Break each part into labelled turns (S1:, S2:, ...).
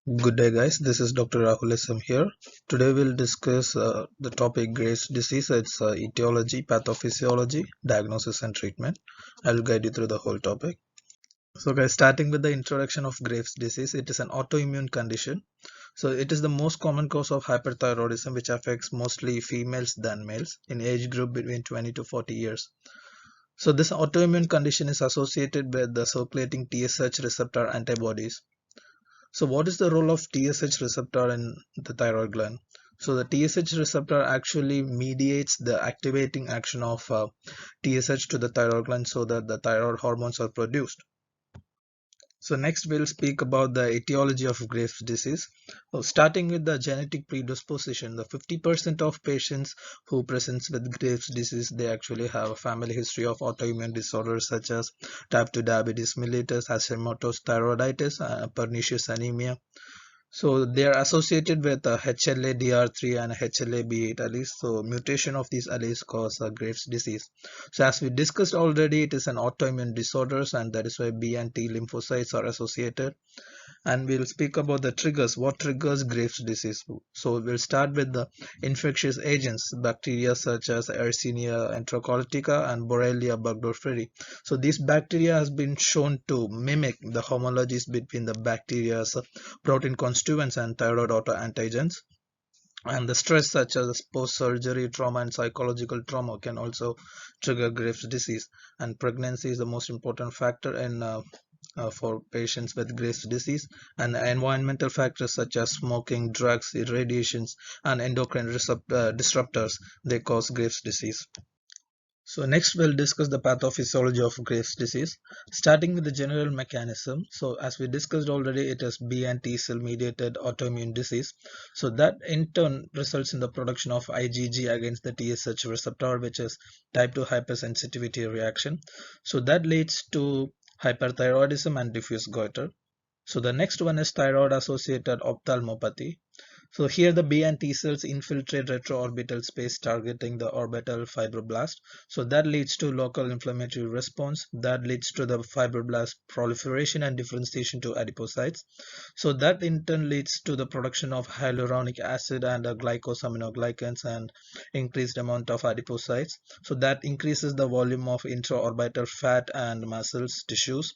S1: Good day, guys. This is Dr. Rahul SM here. Today we'll discuss the topic Graves' disease. It's etiology, pathophysiology, diagnosis, and treatment. I'll guide you through the whole topic. So, guys, starting with the introduction of Graves' disease, it is an autoimmune condition. So, it is the most common cause of hyperthyroidism, which affects mostly females than males in age group between 20 to 40 years. So, this autoimmune condition is associated with the circulating TSH receptor antibodies. So what is the role of TSH receptor in the thyroid gland? So the TSH receptor actually mediates the activating action of TSH to the thyroid gland so that the thyroid hormones are produced. So next we'll speak about the etiology of Graves' disease. So starting with the genetic predisposition, the 50% of patients who presents with Graves' disease, they actually have a family history of autoimmune disorders such as type 2 diabetes mellitus, Hashimoto's thyroiditis, pernicious anemia. So they are associated with HLA-DR3 and HLA-B8 alleles. So mutation of these alleles cause Graves' disease. So as we discussed already, it is an autoimmune disorders, and that is why B and T lymphocytes are associated. And we'll speak about the triggers. What triggers Graves' disease? So we'll start with the infectious agents, bacteria such as Yersinia enterocolitica and Borrelia burgdorferi. So these bacteria has been shown to mimic the homologies between the bacteria's protein constituents and thyroid autoantigens. And the stress such as post-surgery trauma and psychological trauma can also trigger Graves' disease. And pregnancy is the most important factor in for patients with Graves' disease, and environmental factors such as smoking, drugs, irradiations, and endocrine disruptors, they cause Graves' disease. So next we'll discuss the pathophysiology of Graves' disease, starting with the general mechanism. So as we discussed already, it is B and T cell mediated autoimmune disease. So that in turn results in the production of IgG against the TSH receptor, which is type 2 hypersensitivity reaction. So that leads to hyperthyroidism and diffuse goiter. So the next one is thyroid associated ophthalmopathy. So here the B and T cells infiltrate retroorbital space targeting the orbital fibroblast. So that leads to local inflammatory response that leads to the fibroblast proliferation and differentiation to adipocytes. So that in turn leads to the production of hyaluronic acid and glycosaminoglycans and increased amount of adipocytes. So that increases the volume of intraorbital fat and muscles tissues.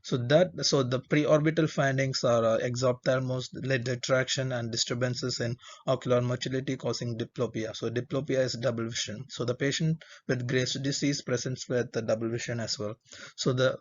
S1: So the preorbital findings are exophthalmos, lead retraction, and disturbances in ocular motility causing diplopia. So diplopia is double vision. So the patient with Graves' disease presents with the double vision as well. So the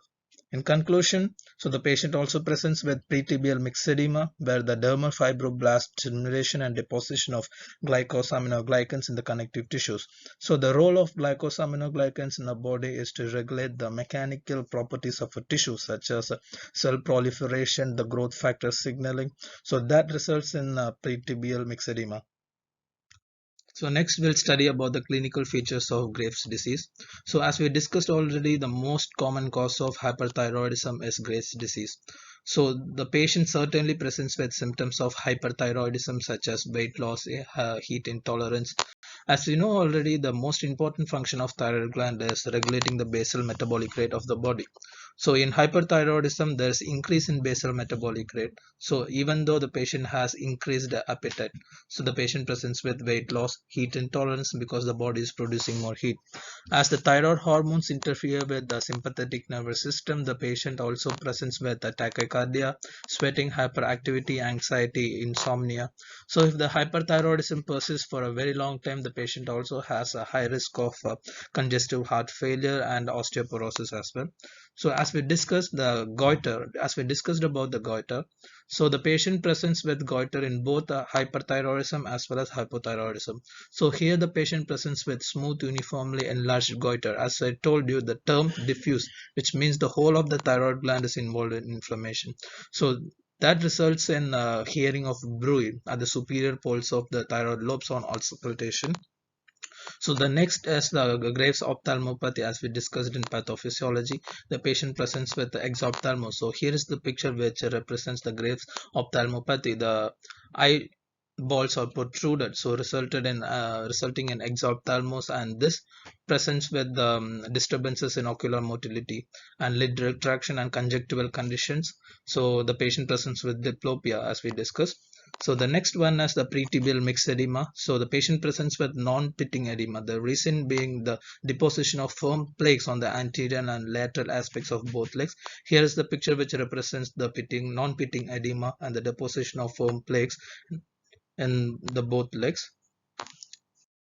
S1: in conclusion, so the patient also presents with pretibial myxedema, where the dermal fibroblast stimulation and deposition of glycosaminoglycans in the connective tissues. So the role of glycosaminoglycans in the body is to regulate the mechanical properties of a tissue, such as cell proliferation, the growth factor signaling. So that results in pretibial myxedema. So next we'll study about the clinical features of Graves' disease. So as we discussed already, the most common cause of hyperthyroidism is Graves' disease. So the patient certainly presents with symptoms of hyperthyroidism such as weight loss, heat intolerance. As we know already, the most important function of thyroid gland is regulating the basal metabolic rate of the body. So in hyperthyroidism, there's increase in basal metabolic rate. So even though the patient has increased appetite, so the patient presents with weight loss, heat intolerance because the body is producing more heat. As the thyroid hormones interfere with the sympathetic nervous system, the patient also presents with tachycardia, sweating, hyperactivity, anxiety, insomnia. So if the hyperthyroidism persists for a very long time, the patient also has a high risk of congestive heart failure and osteoporosis as well. So as we discussed about the goiter, so the patient presents with goiter in both hyperthyroidism as well as hypothyroidism. So here the patient presents with smooth, uniformly enlarged goiter. As I told you, the term diffuse, which means the whole of the thyroid gland is involved in inflammation. So that results in hearing of bruit at the superior poles of the thyroid lobes on auscultation. So the next is the Graves ophthalmopathy, as we discussed in pathophysiology. The patient presents with exophthalmos. So here is the picture which represents the Graves ophthalmopathy. The eye balls are protruded, so resulting in exophthalmos, and this presents with disturbances in ocular motility and lid retraction and conjunctival conditions. So the patient presents with diplopia, as we discussed. So the next one is the pretibial mixed edema. So the patient presents with non-pitting edema, the reason being the deposition of firm plaques on the anterior and lateral aspects of both legs. Here is the picture which represents the pitting non-pitting edema and the deposition of firm plaques in the both legs.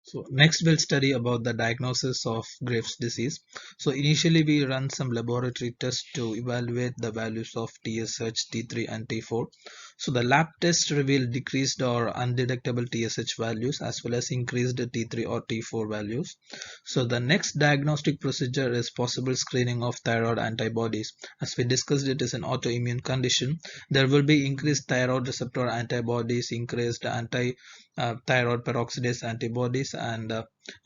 S1: So next we'll study about the diagnosis of Graves' disease. So initially we run some laboratory tests to evaluate the values of TSH, T3 and T4. So the lab tests reveal decreased or undetectable TSH values as well as increased T3 or T4 values. So the next diagnostic procedure is possible screening of thyroid antibodies. As we discussed, it is an autoimmune condition. There will be increased thyroid receptor antibodies, increased thyroid peroxidase antibodies, and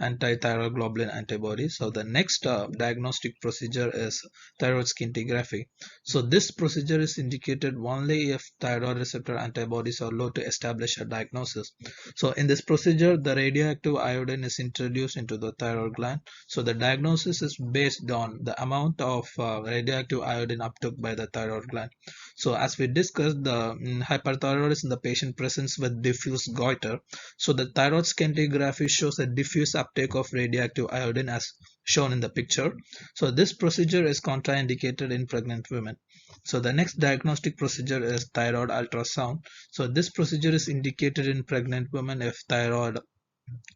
S1: anti-thyroid globulin antibodies. So the next diagnostic procedure is thyroid scintigraphy. So this procedure is indicated only if thyroid receptor antibodies are low to establish a diagnosis. So in this procedure, the radioactive iodine is introduced into the thyroid gland. So the diagnosis is based on the amount of radioactive iodine uptake by the thyroid gland. So as we discussed, the hyperthyroidism, the patient presents with diffuse goiter. So the thyroid scintigraphy shows a diffuse uptake of radioactive iodine as shown in the picture. So this procedure is contraindicated in pregnant women. So the next diagnostic procedure is thyroid ultrasound. So this procedure is indicated in pregnant women if thyroid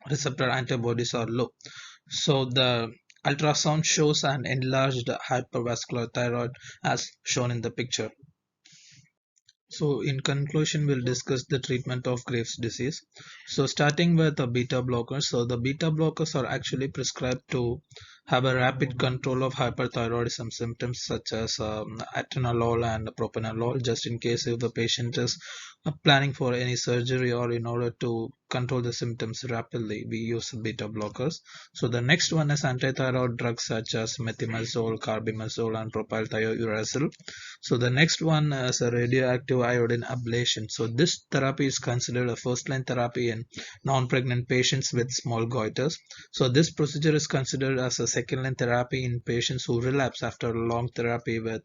S1: receptor antibodies are low. So the ultrasound shows an enlarged hypervascular thyroid as shown in the picture. So in conclusion, we'll discuss the treatment of Graves' disease. So starting with the beta blockers. So the beta blockers are actually prescribed to have a rapid control of hyperthyroidism symptoms such as atenolol and propranolol, just in case if the patient is planning for any surgery or in order to control the symptoms rapidly, we use beta blockers. So the next one is antithyroid drugs such as methimazole, carbimazole, and propylthiouracil. So the next one is a radioactive iodine ablation. So this therapy is considered a first-line therapy in non-pregnant patients with small goiters. So this procedure is considered as a second-line therapy in patients who relapse after a long therapy with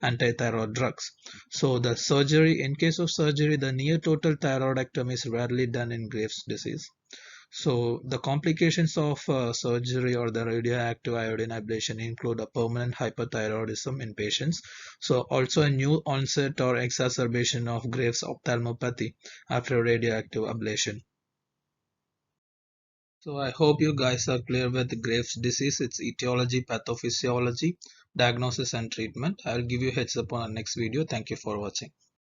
S1: antithyroid drugs. So the surgery, in case of surgery, the near total thyroidectomy is rarely done in Graves' disease. So the complications of surgery or the radioactive iodine ablation include a permanent hyperthyroidism in patients. So also a new onset or exacerbation of Graves' ophthalmopathy after radioactive ablation. So I hope you guys are clear with Graves' disease, its etiology, pathophysiology, diagnosis and treatment. I'll give you heads up on our next video. Thank you for watching.